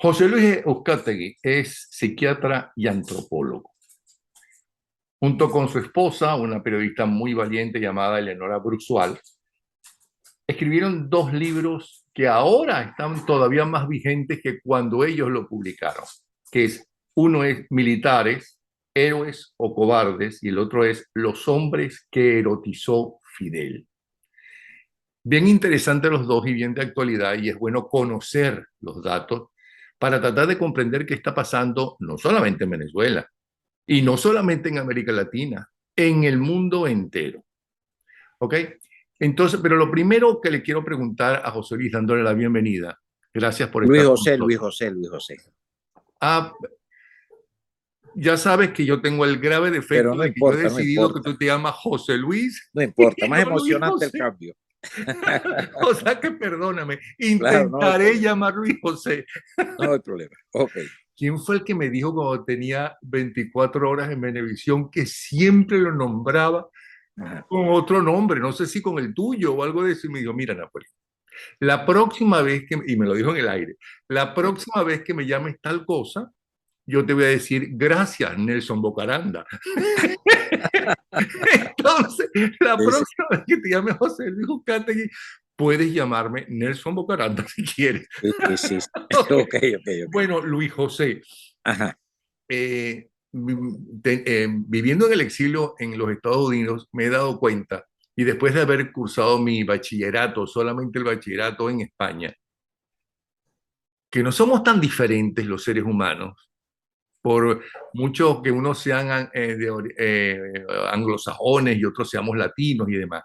José Luis Uzcategui es psiquiatra y antropólogo. Junto con su esposa, una periodista muy valiente llamada Eleonora Bruxual, escribieron dos libros que ahora están todavía más vigentes que cuando ellos lo publicaron, que es uno es Militares, Héroes o Cobardes y el otro es Los hombres que erotizó Fidel. Bien interesantes los dos y bien de actualidad, y es bueno conocer los datos para tratar de comprender qué está pasando no solamente en Venezuela y no solamente en América Latina, en el mundo entero. ¿Ok? Entonces, pero lo primero que le quiero preguntar a José Luis, dándole la bienvenida, gracias por Luis estar con José, Luis nosotros. José, Luis José. Ah, ya sabes que yo tengo el grave Pero defecto no de que yo he importa, no decidido que importa, tú te llamas José Luis no importa. y Más no Luis emocionante el José. cambio. O sea que perdóname, Claro, no hay intentaré problema, llamar Luis José. no hay problema. Ok. ¿Quién fue el que me dijo cuando tenía 24 horas en Venevisión que siempre lo nombraba Ajá. con otro nombre? No sé si con el tuyo o algo de eso. Y me dijo, mira, Napoleón, la próxima vez que, y me lo dijo en el aire, la próxima vez que me llames tal cosa, yo te voy a decir, gracias, Nelson Bocaranda. Entonces, la Sí, sí, próxima vez que te llame José Luis Uzcategui, puedes llamarme Nelson Bocaranda si quieres. sí, sí, sí. Ok. Ok, ok, ok. Bueno, Luis José, Ajá. viviendo en el exilio en los Estados Unidos, me he dado cuenta, y después de haber cursado mi bachillerato, solamente el bachillerato en España, que no somos tan diferentes los seres humanos, por mucho que unos sean anglosajones y otros seamos latinos y demás.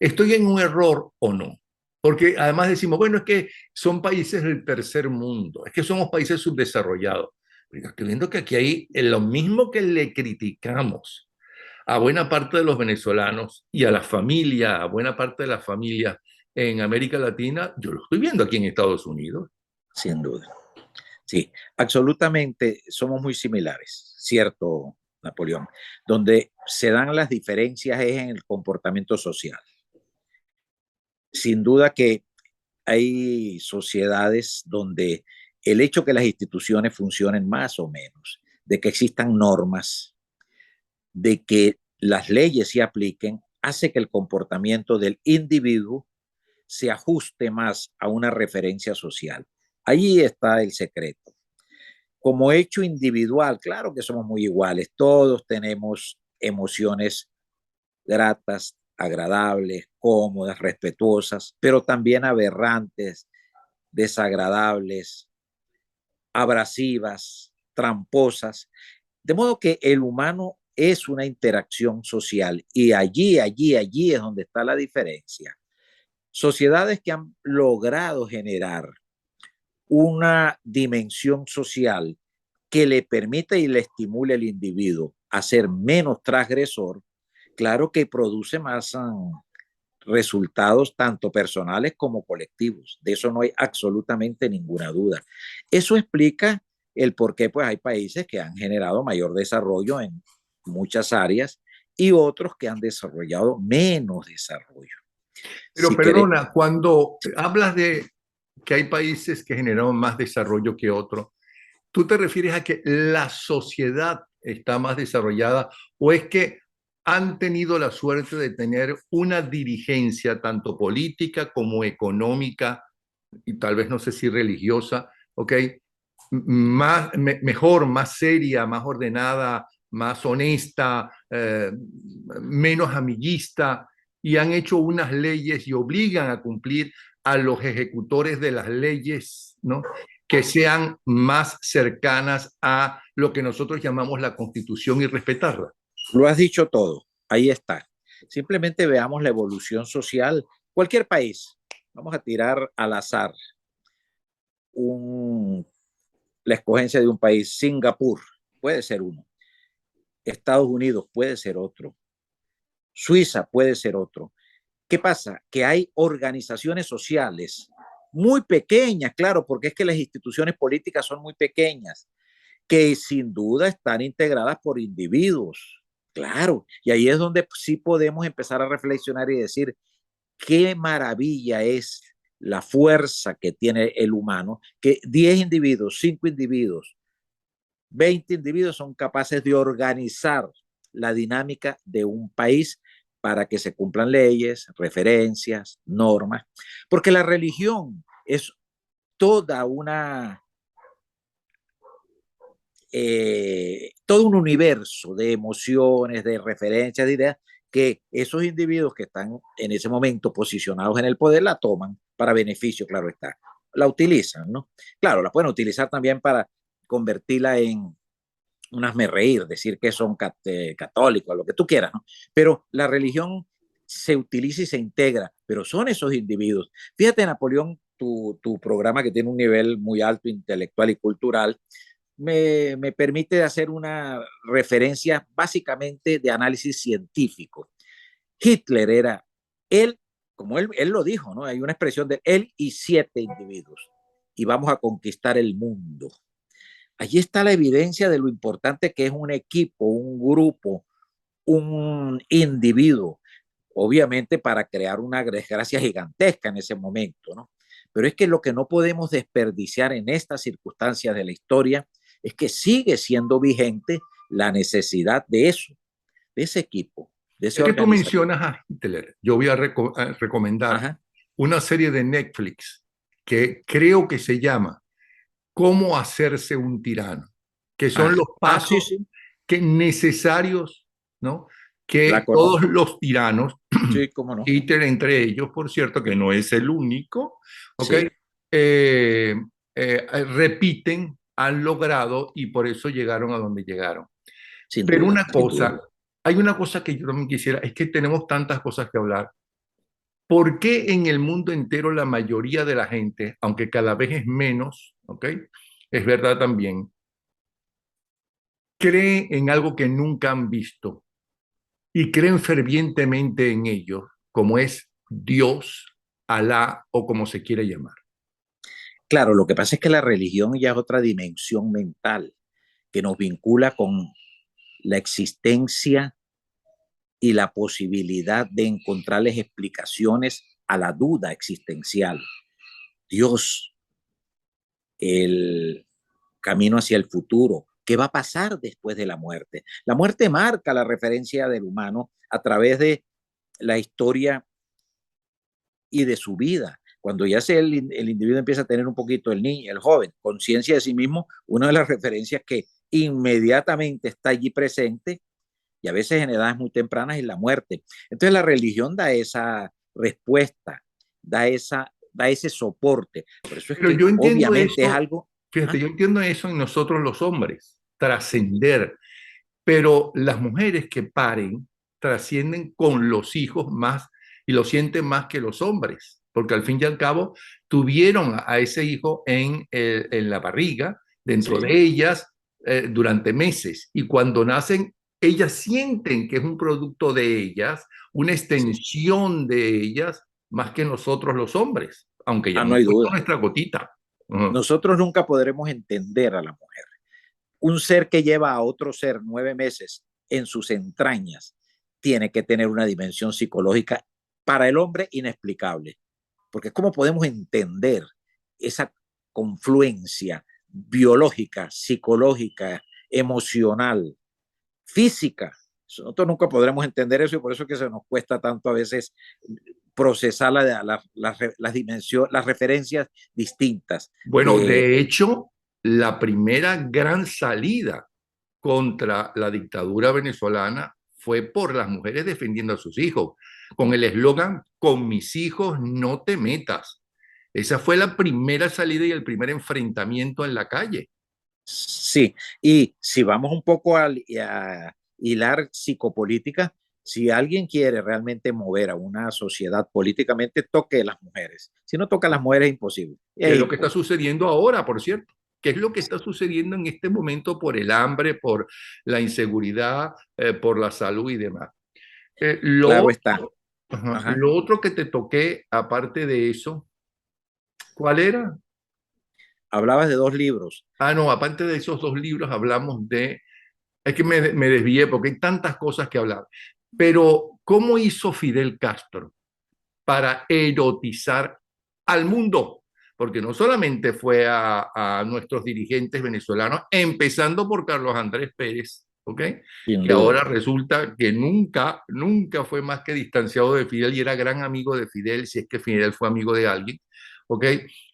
¿Estoy en un error o no? Porque además decimos, bueno, es que son países del tercer mundo, es que somos países subdesarrollados. Pero estoy viendo que aquí hay lo mismo que le criticamos a buena parte de los venezolanos y a la familia, a buena parte de las familias en América Latina, yo lo estoy viendo aquí en Estados Unidos. Sin duda. Sí, absolutamente somos muy similares, ¿cierto, Napoleón? Donde se dan las diferencias es en el comportamiento social. Sin duda que hay sociedades donde el hecho que las instituciones funcionen más o menos, de que existan normas, de que las leyes se apliquen, hace que el comportamiento del individuo se ajuste más a una referencia social. Allí está el secreto. Como hecho individual, claro que somos muy iguales, todos tenemos emociones gratas, agradables, cómodas, respetuosas, pero también aberrantes, desagradables, abrasivas, tramposas. De modo que el humano es una interacción social y allí es donde está la diferencia. Sociedades que han logrado generar una dimensión social que le permite y le estimule al individuo a ser menos transgresor, claro que produce más resultados tanto personales como colectivos. De eso no hay absolutamente ninguna duda. Eso explica el por qué pues, hay países que han generado mayor desarrollo en muchas áreas y otros que han desarrollado menos desarrollo. Pero Si querés, perdona, cuando hablas de que hay países que generaron más desarrollo que otros, ¿tú te refieres a que la sociedad está más desarrollada o es que han tenido la suerte de tener una dirigencia tanto política como económica y tal vez no sé si religiosa, ¿ok? Mejor, más seria, más ordenada, más honesta, menos amiguista, y han hecho unas leyes y obligan a cumplir a los ejecutores de las leyes, ¿no? Que sean más cercanas a lo que nosotros llamamos la Constitución y respetarla. lo has dicho todo, ahí está. Simplemente veamos la evolución social. Cualquier país, vamos a tirar al azar un, la escogencia de un país, Singapur, puede ser uno, Estados Unidos puede ser otro, Suiza puede ser otro. ¿Qué pasa? Que hay organizaciones sociales muy pequeñas, claro, porque es que las instituciones políticas son muy pequeñas, que sin duda están integradas por individuos, claro, y ahí es donde sí podemos empezar a reflexionar y decir, qué maravilla es la fuerza que tiene el humano, que 10 individuos, 5 individuos, 20 individuos son capaces de organizar la dinámica de un país para que se cumplan leyes, referencias, normas, porque la religión es toda una, todo un universo de emociones, de referencias, de ideas, que esos individuos que están en ese momento posicionados en el poder la toman para beneficio, claro está. La utilizan, ¿no? Claro, la pueden utilizar también para convertirla en un hazme reír, decir que son católicos, lo que tú quieras, ¿no? Pero la religión se utiliza y se integra, pero son esos individuos. Fíjate, Napoleón, tu programa que tiene un nivel muy alto intelectual y cultural, me permite hacer una referencia básicamente de análisis científico. Hitler era él, como él lo dijo, ¿no? Hay una expresión de él y 7 individuos y vamos a conquistar el mundo. Allí está la evidencia de lo importante que es un equipo, un grupo, un individuo, obviamente para crear una desgracia gigantesca en ese momento, ¿no? Pero es que lo que no podemos desperdiciar en estas circunstancias de la historia es que sigue siendo vigente la necesidad de eso, de ese equipo, de ese Es que tú organizativo. mencionas a Hitler. Yo voy a recomendar Ajá. una serie de Netflix que creo que se llama Cómo hacerse un tirano, que son Ah, los ah, sí, pasos sí, que necesarios, ¿no? la Que todos conozco. los tiranos, Sí, cómo no. Hitler entre ellos, por cierto, que no es el único, ¿ok? Sí, Eh, repiten, han logrado y por eso llegaron a donde llegaron. sin Pero duda, una sin duda. cosa, hay una cosa que yo también quisiera, es que tenemos tantas cosas que hablar. ¿Por qué en el mundo entero la mayoría de la gente, aunque cada vez es menos, ¿ok? Es verdad también, cree en algo que nunca han visto y creen fervientemente en ello, como es Dios, Alá o como se quiere llamar? Claro, lo que pasa es que la religión ya es otra dimensión mental que nos vincula con la existencia y la posibilidad de encontrarles explicaciones a la duda existencial. Dios, el camino hacia el futuro, qué va a pasar después de la muerte. La muerte marca la referencia del humano a través de la historia y de su vida. Cuando ya el individuo empieza a tener un poquito, el niño, el joven, conciencia de sí mismo, una de las referencias que inmediatamente está allí presente y a veces en edades muy tempranas es la muerte. Entonces la religión da esa respuesta, da ese soporte. Por eso es Pero que yo entiendo obviamente es eso, algo. fíjate, ¿Ah? yo entiendo eso en nosotros los hombres, Sí, trascender, pero las mujeres que paren trascienden con los hijos más y lo sienten más que los hombres, porque al fin y al cabo tuvieron a ese hijo en la barriga, dentro sí, de ellas, durante meses, y cuando nacen, ellas sienten que es un producto de ellas, una sí. extensión de ellas, más que nosotros los hombres, aunque ya Ah, no hemos hay puesto duda. nuestra gotita. Ujú. Nosotros nunca podremos entender a la mujer. Un ser que lleva a otro ser 9 meses en sus entrañas tiene que tener una dimensión psicológica para el hombre inexplicable. Porque ¿cómo podemos entender esa confluencia biológica, psicológica, emocional, física? Nosotros nunca podremos entender eso y por eso es que se nos cuesta tanto a veces procesar las dimensiones, las referencias distintas Bueno, de. de hecho, la primera gran salida contra la dictadura venezolana fue por las mujeres defendiendo a sus hijos, con el eslogan, con mis hijos no te metas. Esa fue la primera salida y el primer enfrentamiento en la calle. Sí, y si vamos un poco a hilar psicopolítica, si alguien quiere realmente mover a una sociedad políticamente, toque a las mujeres. Si no toca a las mujeres, es imposible. ¿Qué es Es lo que está imposible. sucediendo ahora, por cierto? ¿Qué es lo que está sucediendo en este momento por el hambre, por la inseguridad, por la salud y demás? Claro está. Ajá. Lo otro que te toqué, aparte de eso, ¿cuál era? Hablabas de 2 libros. Ah, no, aparte de esos dos libros hablamos de, es que me desvié porque hay tantas cosas que hablar, pero ¿cómo hizo Fidel Castro para erotizar al mundo, porque no solamente fue a nuestros dirigentes venezolanos, empezando por Carlos Andrés Pérez, ¿ok? Sin Que duda. ahora resulta que nunca fue más que distanciado de Fidel y era gran amigo de Fidel, si es que Fidel fue amigo de alguien, ¿ok?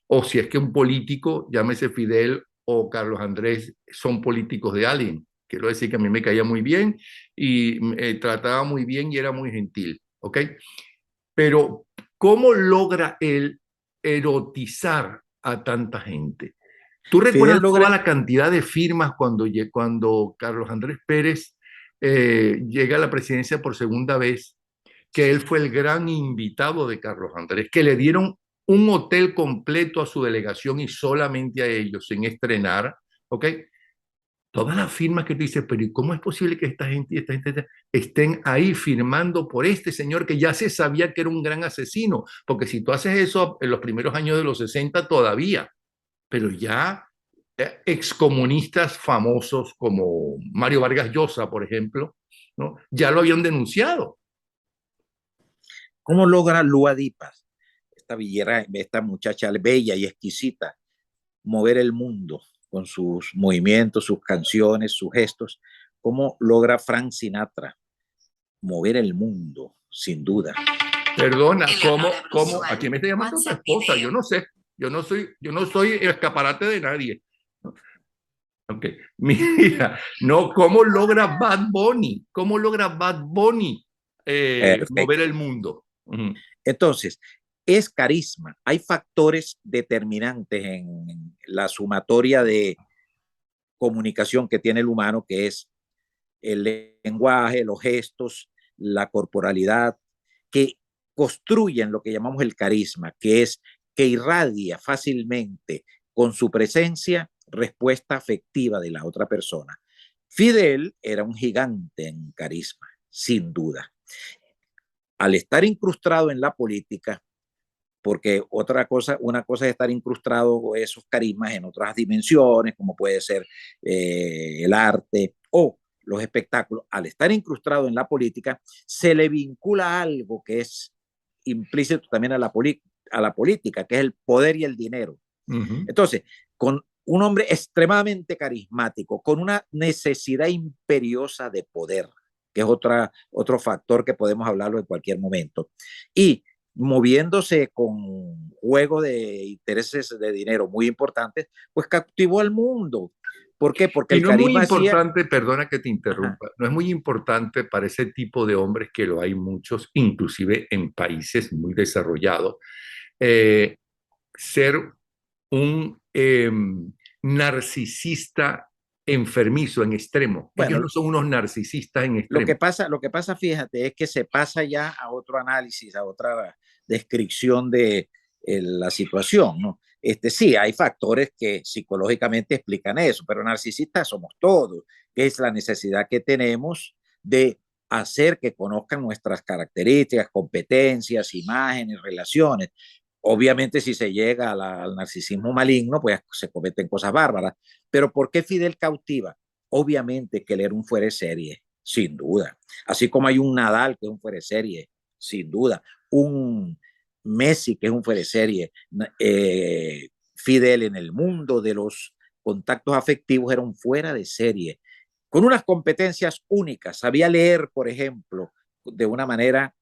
O si es que un político, llámese Fidel o Carlos Andrés, son políticos de alguien. Quiero decir que a mí me caía muy bien y trataba muy bien y era muy gentil, ¿ok? Pero ¿cómo logra él erotizar a tanta gente? ¿Tú Fidel recuerdas toda logra, la cantidad de firmas cuando Carlos Andrés Pérez llega a la presidencia por segunda vez, que él fue el gran invitado de Carlos Andrés, que le dieron un hotel completo a su delegación y solamente a ellos, sin estrenar, ¿ok? Todas las firmas que tú dices, pero ¿y cómo es posible que esta gente y esta gente estén ahí firmando por este señor que ya se sabía que era un gran asesino? Porque si tú haces eso en los primeros años de los 60 todavía, pero ya excomunistas famosos como Mario Vargas Llosa, por ejemplo, ¿no? Ya lo habían denunciado. ¿Cómo logra Lua Dipas, esta villera, esta muchacha bella y exquisita, mover el mundo con sus movimientos, sus canciones, sus gestos? ¿Cómo logra Frank Sinatra mover el mundo? Sin duda. Perdona, ¿cómo? ¿A quién me está llamando tu esposa? Yo no sé. Yo no soy el escaparate de nadie. Ok, mira, no, ¿cómo logra Bad Bunny? ¿Cómo logra Bad Bunny mover Perfecto. el mundo? Ujú. Entonces, es carisma. Hay factores determinantes en la sumatoria de comunicación que tiene el humano, que es el lenguaje, los gestos, la corporalidad, que construyen lo que llamamos el carisma, que es que irradia fácilmente con su presencia respuesta afectiva de la otra persona. Fidel era un gigante en carisma, sin duda. Al estar incrustado en la política, porque una cosa es estar incrustado esos carismas en otras dimensiones, como puede ser el arte o los espectáculos. Al estar incrustado en la política, se le vincula algo que es implícito también a la política, que es el poder y el dinero. Ujú. Entonces, con un hombre extremadamente carismático, con una necesidad imperiosa de poder, que es otro factor que podemos hablarlo en cualquier momento, y moviéndose con juego de intereses de dinero muy importantes, pues cautivó al mundo. ¿Por qué? Porque Y el no es muy carisma hacía... importante, perdona que te Ajá. interrumpa, no es muy importante para ese tipo de hombres que lo hay muchos, inclusive en países muy desarrollados, eh, ser un narcisista enfermizo en extremo. Ellos Bueno, no son unos narcisistas en extremo. lo que pasa, fíjate, es que se pasa ya a otro análisis, a otra descripción de la situación, ¿no? Sí, hay factores que psicológicamente explican eso, pero narcisistas somos todos, que es la necesidad que tenemos de hacer que conozcan nuestras características, competencias, imágenes, relaciones. Obviamente, si se llega al narcisismo maligno, pues se cometen cosas bárbaras. Pero ¿por qué Fidel cautiva? Obviamente que él era un fuera de serie, sin duda. Así como hay un Nadal que es un fuera de serie, sin duda. Un Messi que es un fuera de serie. Fidel en el mundo de los contactos afectivos era un fuera de serie. Con unas competencias únicas. Sabía leer, por ejemplo, de una manera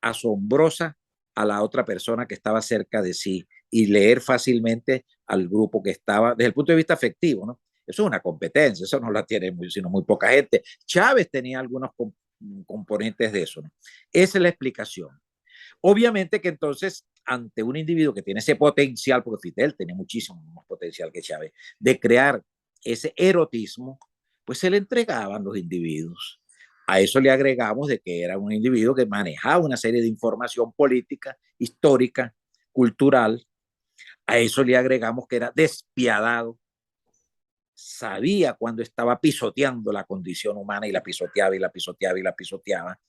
asombrosa a la otra persona que estaba cerca de sí y leer fácilmente al grupo que estaba desde el punto de vista afectivo, ¿no? Eso es una competencia, eso no la tiene sino muy poca gente. Chávez tenía algunos componentes de eso, ¿no? Esa es la explicación. Obviamente que entonces, ante un individuo que tiene ese potencial, porque Fidel tenía muchísimo más potencial que Chávez, de crear ese erotismo, pues se le entregaban los individuos. A eso le agregamos de que era un individuo que manejaba una serie de información política, histórica, cultural. A eso le agregamos que era despiadado, sabía cuando estaba pisoteando la condición humana y la pisoteaba y la pisoteaba y la pisoteaba.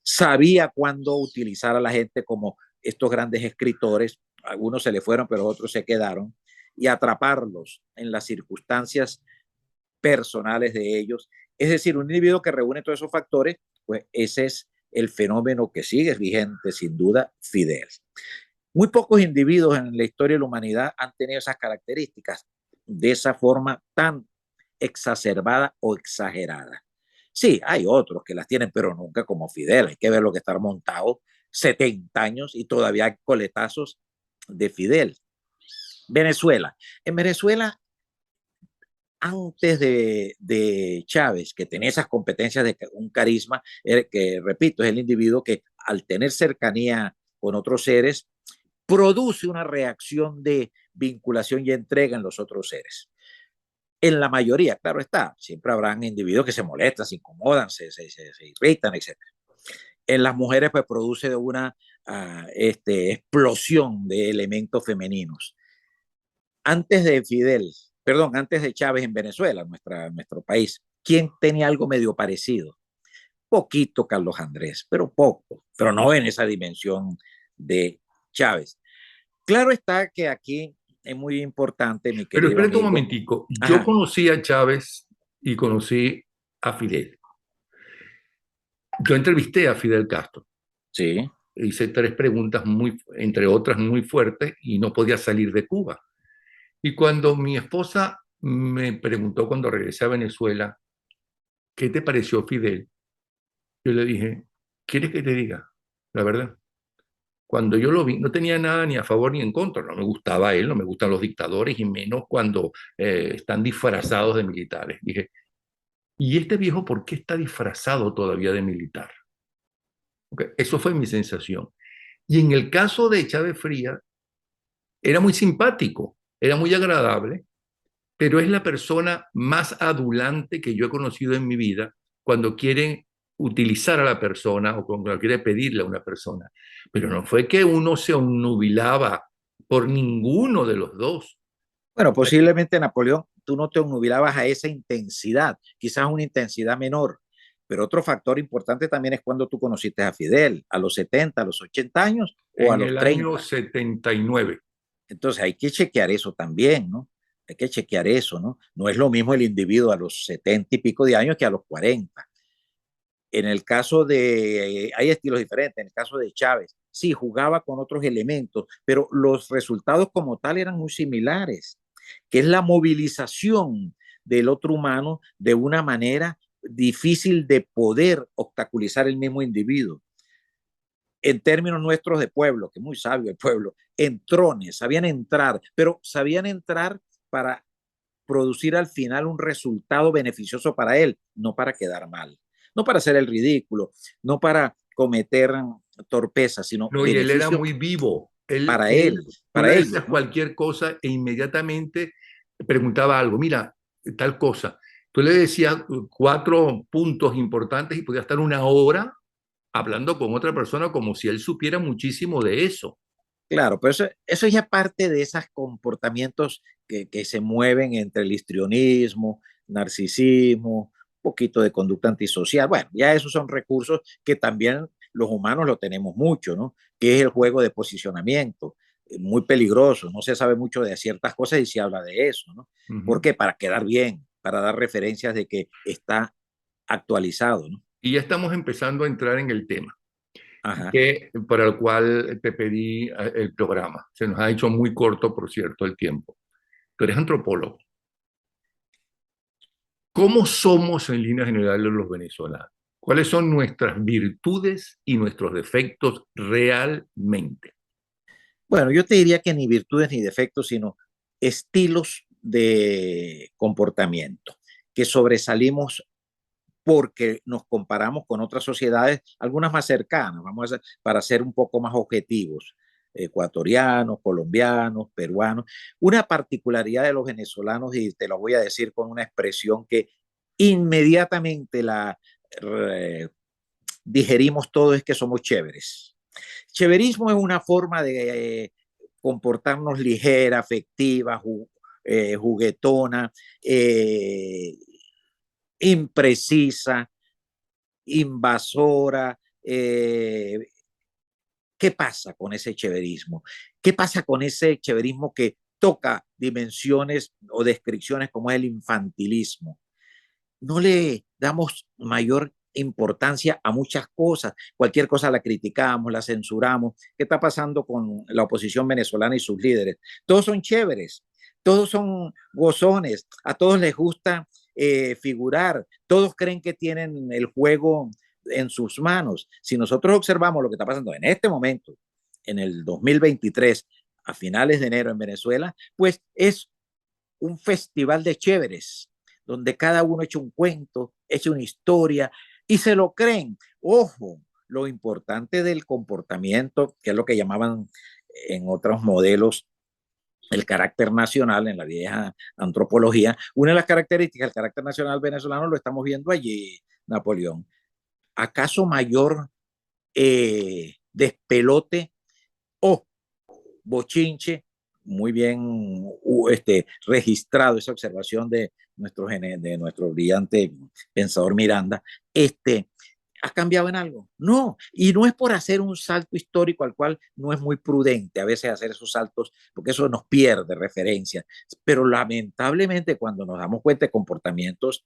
Sabía cuándo utilizar a la gente como estos grandes escritores, algunos se le fueron, pero otros se quedaron, y atraparlos en las circunstancias personales de ellos. Es decir, un individuo que reúne todos esos factores, pues ese es el fenómeno que sigue vigente, sin duda, Fidel. Muy pocos individuos en la historia de la humanidad han tenido esas características de esa forma tan exacerbada o exagerada. Sí, hay otros que las tienen, pero nunca como Fidel. Hay que ver lo que está montado 70 años y todavía hay coletazos de Fidel. Venezuela. En Venezuela, antes de Chávez, que tenía esas competencias de un carisma, que repito, es el individuo que al tener cercanía con otros seres, produce una reacción de vinculación y entrega en los otros seres. En la mayoría, claro está, siempre habrán individuos que se molestan, se incomodan, se irritan, etcétera. En las mujeres, pues produce una explosión de elementos femeninos. Antes de Fidel, perdón, antes de Chávez en Venezuela, nuestro país, ¿quién tenía algo medio parecido? Poquito Carlos Andrés, pero poco, pero no en esa dimensión de Chávez. Claro está que aquí es muy importante, mi Pero querido espérate un amigo. momentico. Yo Ajá, conocí a Chávez y conocí a Fidel. Yo entrevisté a Fidel Castro. sí, Hice tres preguntas, entre otras muy fuertes, y no podía salir de Cuba. Y cuando mi esposa me preguntó cuando regresé a Venezuela, ¿qué te pareció Fidel? Yo le dije, ¿quieres que te diga la verdad? Cuando yo lo vi, no tenía nada ni a favor ni en contra. No me gustaba él, no me gustan los dictadores, y menos cuando están disfrazados de militares. Dije, ¿y este viejo por qué está disfrazado todavía de militar? Okay, eso fue mi sensación. Y en el caso de Chávez Frías, era muy simpático, era muy agradable, pero es la persona más adulante que yo he conocido en mi vida cuando quieren utilizar a la persona o cuando quiere pedirle a una persona. Pero no fue que uno se obnubilaba por ninguno de los dos. bueno, posiblemente Napoleón, tú no te obnubilabas a esa intensidad, quizás una intensidad menor, pero otro factor importante también es cuando tú conociste a Fidel, a los 70, a los 80 años o a En los el año 30. 79. Entonces hay que chequear eso también, ¿no? Hay que chequear eso, ¿no? No es lo mismo el individuo a los 70 y pico de años que a los 40. En el caso de, hay estilos diferentes, en el caso de Chávez, sí, jugaba con otros elementos, pero los resultados como tal eran muy similares, que es la movilización del otro humano de una manera difícil de poder obstaculizar el mismo individuo. En términos nuestros de pueblo, que es muy sabio el pueblo, entrones, sabían entrar, pero sabían entrar para producir al final un resultado beneficioso para él, no para quedar mal, no para hacer el ridículo, no para cometer torpezas, sino No, y él era beneficio muy vivo. para él, Tú para le ellos, decías ¿no? cualquier cosa e inmediatamente preguntaba algo. Mira, tal cosa. Tú le decías cuatro puntos importantes y podía estar una hora hablando con otra persona como si él supiera muchísimo de eso. Claro, pero eso ya parte de esos comportamientos que se mueven entre el histrionismo, narcisismo, un poquito de conducta antisocial. Bueno, ya esos son recursos que también los humanos lo tenemos mucho, ¿no? Que es el juego de posicionamiento, muy peligroso. No se sabe mucho de ciertas cosas y se habla de eso, ¿no? ¿Por Ujú. qué? Para quedar bien, para dar referencias de que está actualizado, ¿no? Y ya estamos empezando a entrar en el tema Ajá. para el cual te pedí el programa. Se nos ha hecho muy corto, por cierto, el tiempo. Tú eres antropólogo. ¿Cómo somos en líneas generales los venezolanos? ¿Cuáles son nuestras virtudes y nuestros defectos realmente? Bueno, yo te diría que ni virtudes ni defectos, sino estilos de comportamiento, que sobresalimos porque nos comparamos con otras sociedades, algunas más cercanas, para ser un poco más objetivos, ecuatorianos, colombianos, peruanos. Una particularidad de los venezolanos, y te lo voy a decir con una expresión que inmediatamente la digerimos todo, es que somos chéveres. Chéverismo es una forma de comportarnos ligera, afectiva, juguetona, eh, imprecisa, invasora. ¿Qué pasa con ese chéverismo? ¿Qué pasa con ese chéverismo que toca dimensiones o descripciones como es el infantilismo? No le damos mayor importancia a muchas cosas. Cualquier cosa la criticamos, la censuramos. ¿Qué está pasando con la oposición venezolana y sus líderes? Todos son chéveres, todos son gozones, a todos les gusta figurar, todos creen que tienen el juego en sus manos. Si nosotros observamos lo que está pasando en este momento, en el 2023, a finales de enero en Venezuela, pues es un festival de chéveres, donde cada uno echa un cuento, echa una historia y se lo creen. Ojo, lo importante del comportamiento, que es lo que llamaban en otros modelos el carácter nacional en la vieja antropología, una de las características del carácter nacional venezolano lo estamos viendo allí, Napoleón. ¿Acaso mayor despelote o bochinche, muy bien registrado esa observación de nuestro brillante pensador Miranda, ¿ha cambiado en algo? No, y no es por hacer un salto histórico al cual no es muy prudente a veces hacer esos saltos, porque eso nos pierde referencia, pero lamentablemente cuando nos damos cuenta de comportamientos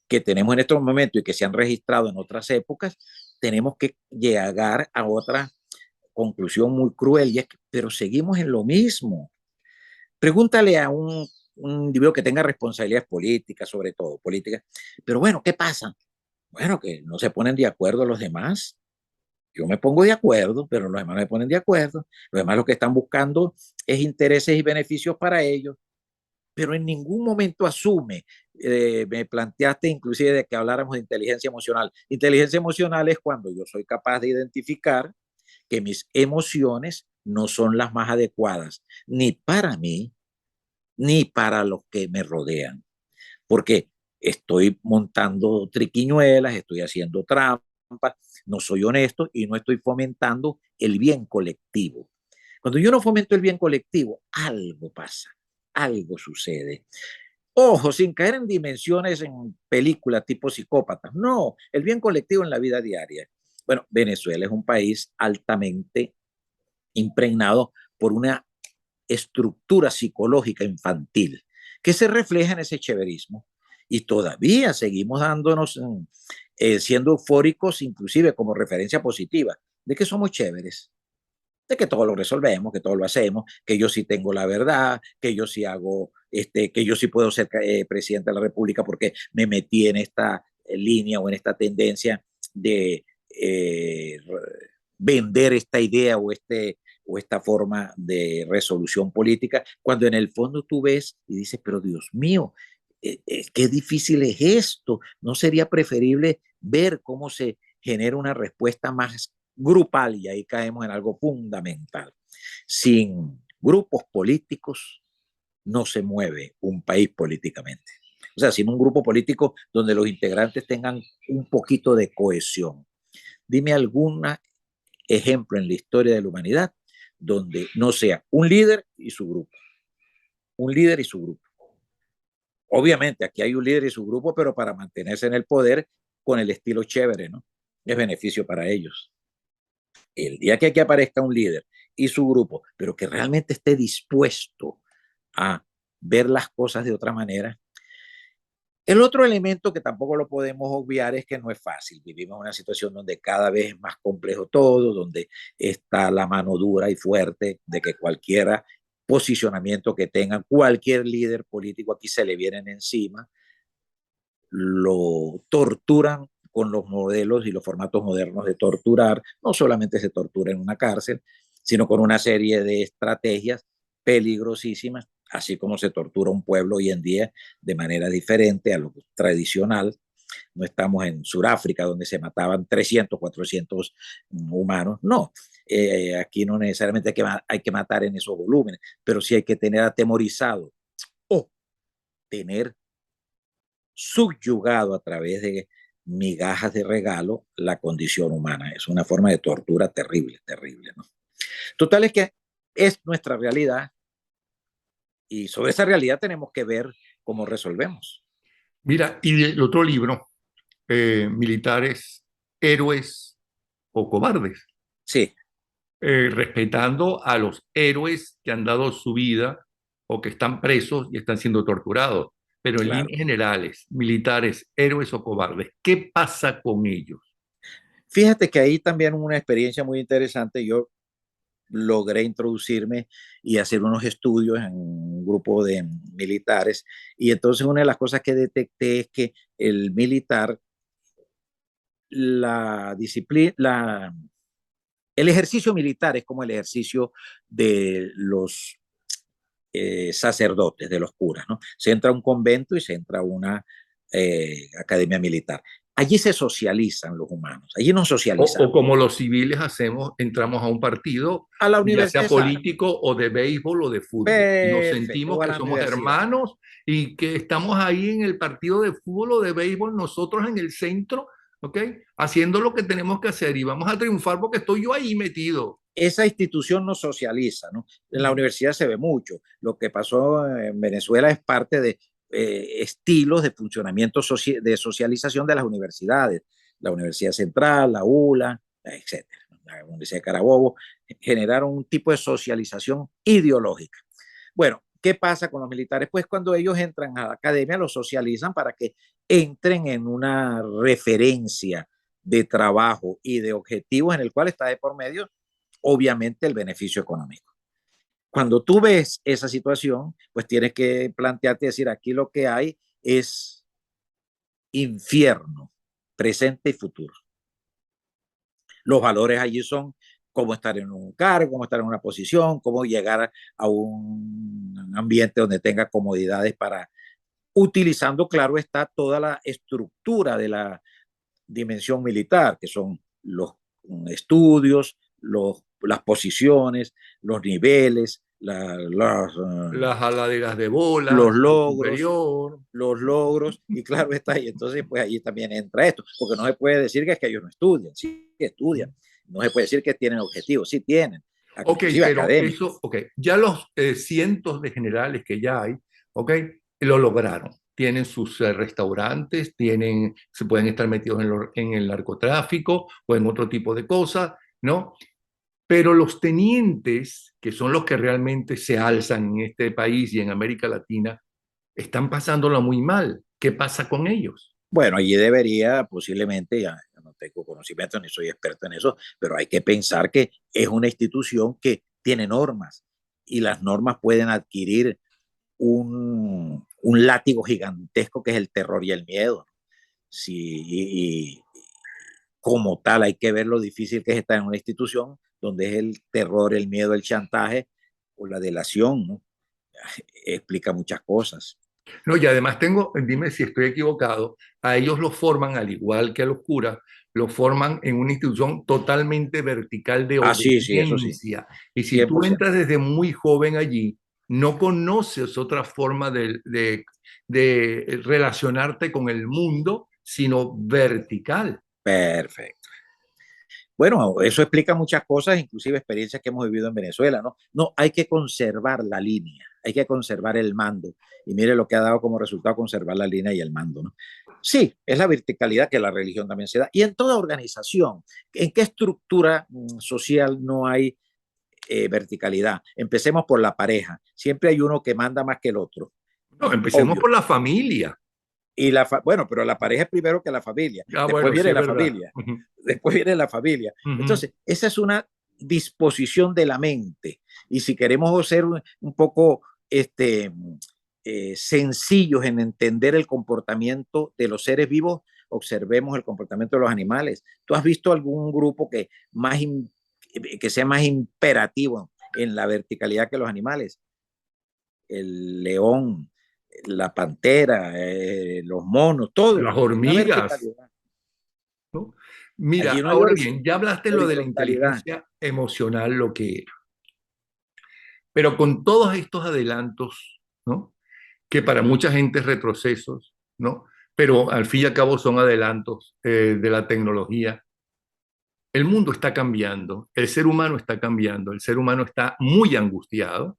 que tenemos en estos momentos y que se han registrado en otras épocas, tenemos que llegar a otra conclusión muy cruel, y es que, pero seguimos en lo mismo. Pregúntale a un individuo que tenga responsabilidades políticas, sobre todo políticas, pero bueno, ¿qué pasa? Bueno, que no se ponen de acuerdo los demás. Yo me pongo de acuerdo, pero los demás no me ponen de acuerdo. Los demás lo que están buscando es intereses y beneficios para ellos, pero en ningún momento asume. Me planteaste inclusive de que habláramos de inteligencia emocional. Inteligencia emocional es cuando yo soy capaz de identificar que mis emociones no son las más adecuadas, ni para mí, ni para los que me rodean, porque estoy montando triquiñuelas, estoy haciendo trampas, no soy honesto y no estoy fomentando el bien colectivo. Cuando yo no fomento el bien colectivo, algo pasa, algo sucede. Ojo, sin caer en dimensiones en películas tipo psicópatas. No, el bien colectivo en la vida diaria. Bueno, Venezuela es un país altamente impregnado por una estructura psicológica infantil que se refleja en ese chéverismo. Y todavía seguimos dándonos, siendo eufóricos, inclusive como referencia positiva, de que somos chéveres, de que todo lo resolvemos, que todo lo hacemos, que yo sí tengo la verdad, que yo sí hago, que yo sí puedo ser presidente de la República porque me metí en esta línea o en esta tendencia de vender esta idea o esta forma de resolución política, cuando en el fondo tú ves y dices, pero Dios mío, qué difícil es esto, ¿no sería preferible ver cómo se genera una respuesta más grupal? Y ahí caemos en algo fundamental. Sin grupos políticos no se mueve un país políticamente. O sea, sin un grupo político donde los integrantes tengan un poquito de cohesión. Dime algún ejemplo en la historia de la humanidad donde no sea un líder y su grupo. Un líder y su grupo. Obviamente, aquí hay un líder y su grupo, pero para mantenerse en el poder con el estilo chévere, ¿no? Es beneficio para ellos. El día que aquí aparezca un líder y su grupo, pero que realmente esté dispuesto a ver las cosas de otra manera. El otro elemento que tampoco lo podemos obviar es que no es fácil. Vivimos en una situación donde cada vez es más complejo todo, donde está la mano dura y fuerte de que cualquier posicionamiento que tenga cualquier líder político aquí se le vienen encima, lo torturan con los modelos y los formatos modernos de torturar. No solamente se tortura en una cárcel, sino con una serie de estrategias peligrosísimas, así como se tortura un pueblo hoy en día de manera diferente a lo tradicional. No estamos en Sudáfrica, donde se mataban 300, 400 humanos. No, aquí no necesariamente hay que matar en esos volúmenes, pero sí hay que tener atemorizado o tener subyugado a través de migajas de regalo la condición humana. Es una forma de tortura terrible, terrible, ¿no? Total es que es nuestra realidad y sobre esa realidad tenemos que ver cómo resolvemos. Mira, y del otro libro, Militares, Héroes o Cobardes, Sí, respetando a los héroes que han dado su vida o que están presos y están siendo torturados. pero en claro. líneas generales, militares, héroes o cobardes, ¿qué pasa con ellos? Fíjate que ahí también una experiencia muy interesante. Yo logré introducirme y hacer unos estudios en un grupo de militares. Y entonces una de las cosas que detecté es que el militar, la disciplina, el ejercicio militar es como el ejercicio de los sacerdotes, de los curas, ¿no? Se entra a un convento y se entra a una academia militar. Allí se socializan los humanos, allí nos O socializamos. como los civiles hacemos, entramos a un partido, A la ya sea universidad, político o de béisbol o de fútbol, y nos perfecto, sentimos o a que la somos universidad. hermanos y que estamos ahí en el partido de fútbol o de béisbol, nosotros en el centro, ¿ok? Haciendo lo que tenemos que hacer y vamos a triunfar porque estoy yo ahí metido. Esa institución nos socializa, ¿no? En la universidad se ve mucho. Lo que pasó en Venezuela es parte de estilos de funcionamiento de socialización de las universidades. La Universidad Central, la ULA, etcétera. La Universidad de Carabobo generaron un tipo de socialización ideológica. Bueno, ¿qué pasa con los militares? Pues cuando ellos entran a la academia, los socializan para que entren en una referencia de trabajo y de objetivos en el cual está de por medio, obviamente, el beneficio económico. Cuando tú ves esa situación, pues tienes que plantearte, decir, aquí lo que hay es infierno, presente y futuro. Los valores allí son cómo estar en un cargo, cómo estar en una posición, cómo llegar a un ambiente donde tenga comodidades para, utilizando, claro está, toda la estructura de la dimensión militar, que son los estudios, las posiciones, los niveles, Las jaladeras de bola, los lo logros, superior. los logros, y claro está, y entonces pues allí también entra esto, porque no se puede decir que es que ellos no estudian, sí estudian, no se puede decir que tienen objetivos, sí tienen, Ok, inclusive pero eso, académicos. ok, ya los cientos de generales que ya hay, ok, lo lograron. Tienen sus restaurantes, tienen, se pueden estar metidos en el narcotráfico o en otro tipo de cosas, ¿no? Pero los tenientes, que son los que realmente se alzan en este país y en América Latina, están pasándola muy mal. ¿Qué pasa con ellos? Bueno, allí debería posiblemente, ya no tengo conocimiento ni soy experto en eso, pero hay que pensar que es una institución que tiene normas y las normas pueden adquirir un látigo gigantesco que es el terror y el miedo. Sí, y como tal hay que ver lo difícil que es estar en una institución donde es el terror, el miedo, el chantaje o la delación, ¿no? Explica muchas cosas. No, y además tengo, dime si estoy equivocado, a ellos los forman, al igual que a los curas, los forman en una institución totalmente vertical de Ah, sí, sí, eso sí, obediencia. Y si tú 100%. entras desde muy joven allí, no conoces otra forma de relacionarte con el mundo, sino vertical. Perfecto. Bueno, eso explica muchas cosas, inclusive experiencias que hemos vivido en Venezuela, ¿no? No, hay que conservar la línea, hay que conservar el mando. Y mire lo que ha dado como resultado conservar la línea y el mando, ¿no? Sí, es la verticalidad que la religión también se da. Y en toda organización, ¿en qué estructura social no hay verticalidad? Empecemos por la pareja. Siempre hay uno que manda más que el otro, No, empecemos obvio. por la familia. Y bueno, pero la pareja es primero que la familia. Ah, Después bueno, sí viene es la verdad. familia. Después viene la familia. Entonces, esa es una disposición de la mente. Y si queremos ser un poco sencillos en entender el comportamiento de los seres vivos, observemos el comportamiento de los animales. ¿Tú has visto algún grupo que sea más imperativo en la verticalidad que los animales? El león, la pantera, los monos, todo, Las una hormigas, verticalidad. ¿no? Mira, Allí no hay ahora bien, ya hablaste lo de la horizontalidad. inteligencia emocional, lo que era. Pero con todos estos adelantos, ¿no? Que para mucha gente es retrocesos, ¿no? Pero al fin y al cabo son adelantos de la tecnología. El mundo está cambiando, el ser humano está cambiando, el ser humano está muy angustiado.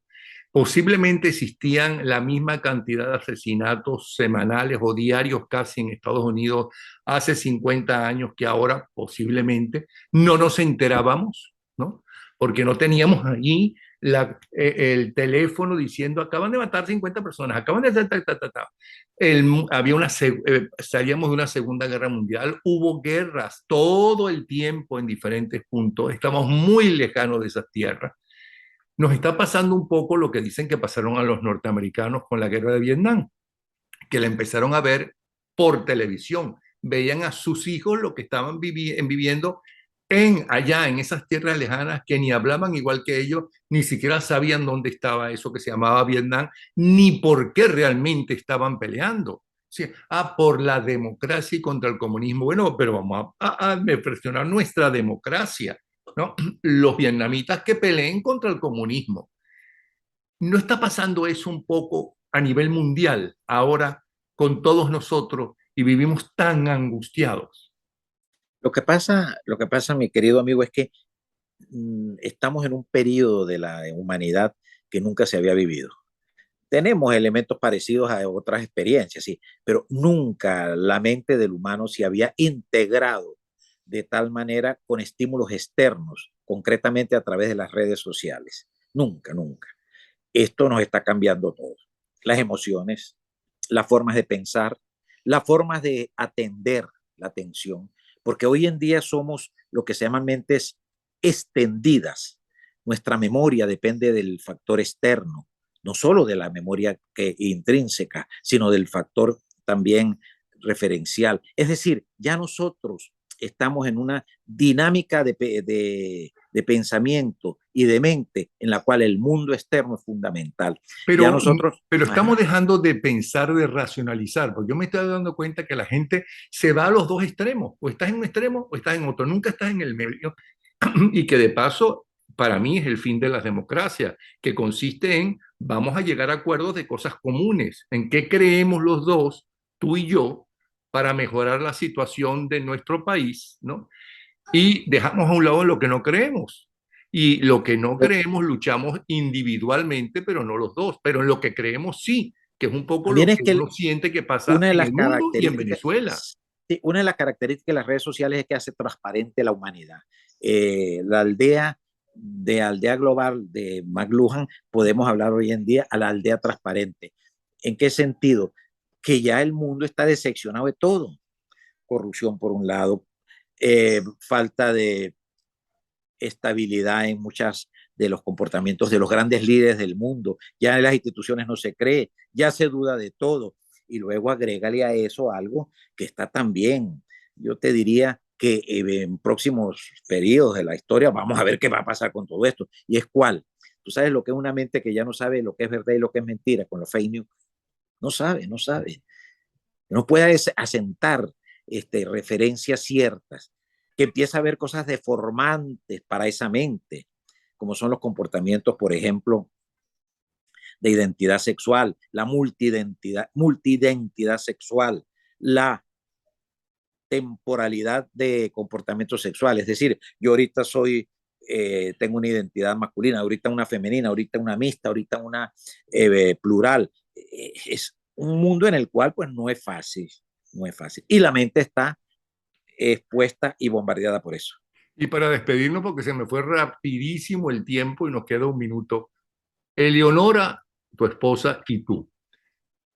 Posiblemente existían la misma cantidad de asesinatos semanales o diarios casi en Estados Unidos hace 50 años que ahora posiblemente no nos enterábamos, ¿no? Porque no teníamos allí el teléfono diciendo, acaban de matar 50 personas, acaban de... Había salíamos de una Segunda Guerra Mundial, hubo guerras todo el tiempo en diferentes puntos, estamos muy lejanos de esas tierras. Nos está pasando un poco lo que dicen que pasaron a los norteamericanos con la guerra de Vietnam, que la empezaron a ver por televisión. Veían a sus hijos lo que estaban viviendo allá en esas tierras lejanas que ni hablaban igual que ellos, ni siquiera sabían dónde estaba eso que se llamaba Vietnam, ni por qué realmente estaban peleando. Sí, por la democracia y contra el comunismo. Bueno, pero vamos a presionar nuestra democracia, ¿no? Los vietnamitas que peleen contra el comunismo. ¿No está pasando eso un poco a nivel mundial ahora con todos nosotros y vivimos tan angustiados? Lo que pasa, mi querido amigo, es que estamos en un periodo de la humanidad que nunca se había vivido. Tenemos elementos parecidos a otras experiencias, sí, pero nunca la mente del humano se había integrado de tal manera con estímulos externos, concretamente a través de las redes sociales. Nunca, nunca. Esto nos está cambiando todo. Las emociones, las formas de pensar, las formas de atender la atención, porque hoy en día somos lo que se llaman mentes extendidas. Nuestra memoria depende del factor externo, no solo de la memoria intrínseca, sino del factor también referencial. Es decir, ya nosotros estamos en una dinámica de pensamiento y de mente en la cual el mundo externo es fundamental. Ya Pero, nosotros, pero estamos ajá, dejando de pensar, de racionalizar, porque yo me estoy dando cuenta que la gente se va a los dos extremos, o estás en un extremo o estás en otro, nunca estás en el medio, y que de paso, para mí es el fin de las democracias, que consiste en, vamos a llegar a acuerdos de cosas comunes, en qué creemos los dos, tú y yo, para mejorar la situación de nuestro país, ¿no? Y dejamos a un lado lo que no creemos. Y lo que no creemos luchamos individualmente, pero no los dos. Pero en lo que creemos sí, que es un poco también lo es que que uno siente que pasa una de en las el mundo y en características, Venezuela. sí, una de las características de las redes sociales es que hace transparente la humanidad. La aldea de aldea global de McLuhan, podemos hablar hoy en día a la aldea transparente. ¿En qué sentido? Que ya el mundo está decepcionado de todo. Corrupción por un lado, falta de estabilidad en muchas de los comportamientos de los grandes líderes del mundo. Ya en las instituciones no se cree, ya se duda de todo. Y luego agrégale a eso algo que está también, yo te diría que en próximos periodos de la historia vamos a ver qué va a pasar con todo esto. ¿Y es cuál? Tú sabes lo que es una mente que ya no sabe lo que es verdad y lo que es mentira con los fake news. No sabe, no sabe. No puede asentar referencias ciertas, que empieza a ver cosas deformantes para esa mente, como son los comportamientos, por ejemplo, de identidad sexual, la multidentidad sexual, la temporalidad de comportamiento sexual. Es decir, yo ahorita tengo una identidad masculina, ahorita una femenina, ahorita una mixta, ahorita una plural. Es un mundo en el cual pues no es fácil, no es fácil. Y la mente está expuesta y bombardeada por eso. Y para despedirnos, porque se me fue rapidísimo el tiempo y nos queda un minuto, Eleonora, tu esposa y tú,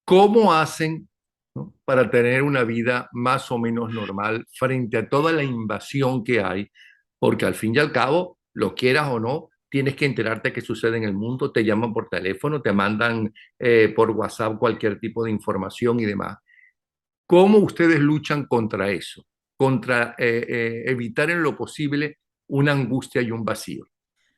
¿cómo hacen, ¿no?, para tener una vida más o menos normal frente a toda la invasión que hay? Porque al fin y al cabo, lo quieras o no, tienes que enterarte qué sucede en el mundo, te llaman por teléfono, te mandan por WhatsApp cualquier tipo de información y demás. ¿Cómo ustedes luchan contra eso? Contra evitar en lo posible una angustia y un vacío.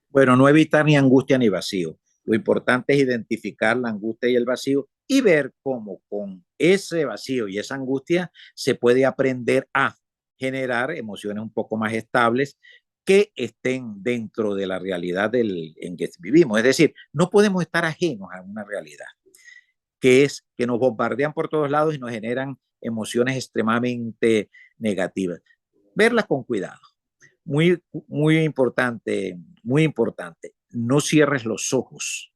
Bueno, no evitar ni angustia ni vacío. Lo importante es identificar la angustia y el vacío y ver cómo con ese vacío y esa angustia se puede aprender a generar emociones un poco más estables que estén dentro de la realidad en que vivimos. Es decir, no podemos estar ajenos a una realidad que es que nos bombardean por todos lados y nos generan emociones extremadamente negativas. Verlas con cuidado. Muy, muy importante, muy importante. No cierres los ojos,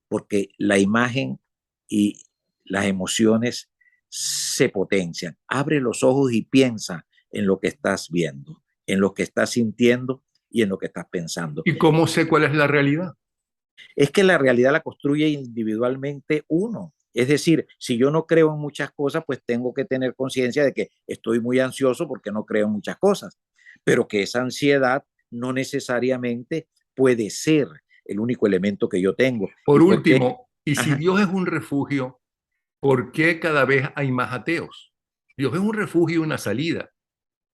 porque la imagen y las emociones se potencian. Abre los ojos y piensa en lo que estás viendo, en lo que estás sintiendo y en lo que estás pensando. ¿Y cómo sé cuál es la realidad? Es que la realidad la construye individualmente uno. Es decir, si yo no creo en muchas cosas, pues tengo que tener conciencia de que estoy muy ansioso porque no creo en muchas cosas, pero que esa ansiedad no necesariamente puede ser el único elemento que yo tengo. Por ¿Y por qué? último, y si Ajá, Dios es un refugio, ¿por qué cada vez hay más ateos? Dios es un refugio y una salida,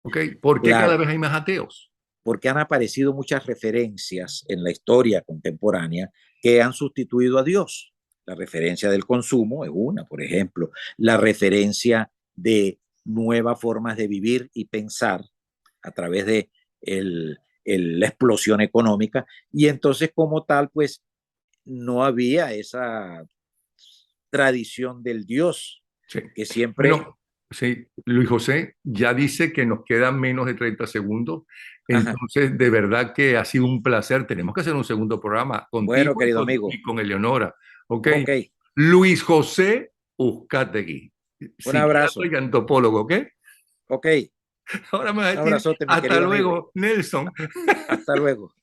¿ok? ¿Por qué cada claro, vez hay más ateos? porque han aparecido muchas referencias en la historia contemporánea que han sustituido a Dios. La referencia del consumo es una, por ejemplo, la referencia de nuevas formas de vivir y pensar a través de la explosión económica, y entonces como tal, pues no había esa tradición del Dios Sí. que siempre, Bueno, sí, Luis José ya dice que nos quedan menos de 30 segundos. ajá, Entonces, de verdad que ha sido un placer. Tenemos que hacer un segundo programa bueno, contigo querido amigo, y con Eleonora. ¿Ok? ok, Luis José Uzcategui, un psiquiatra abrazo, y antropólogo. ¿Ok? ok, Ahora me vas a un decir abrazote, mi hasta querido amigo, luego, Nelson. hasta luego.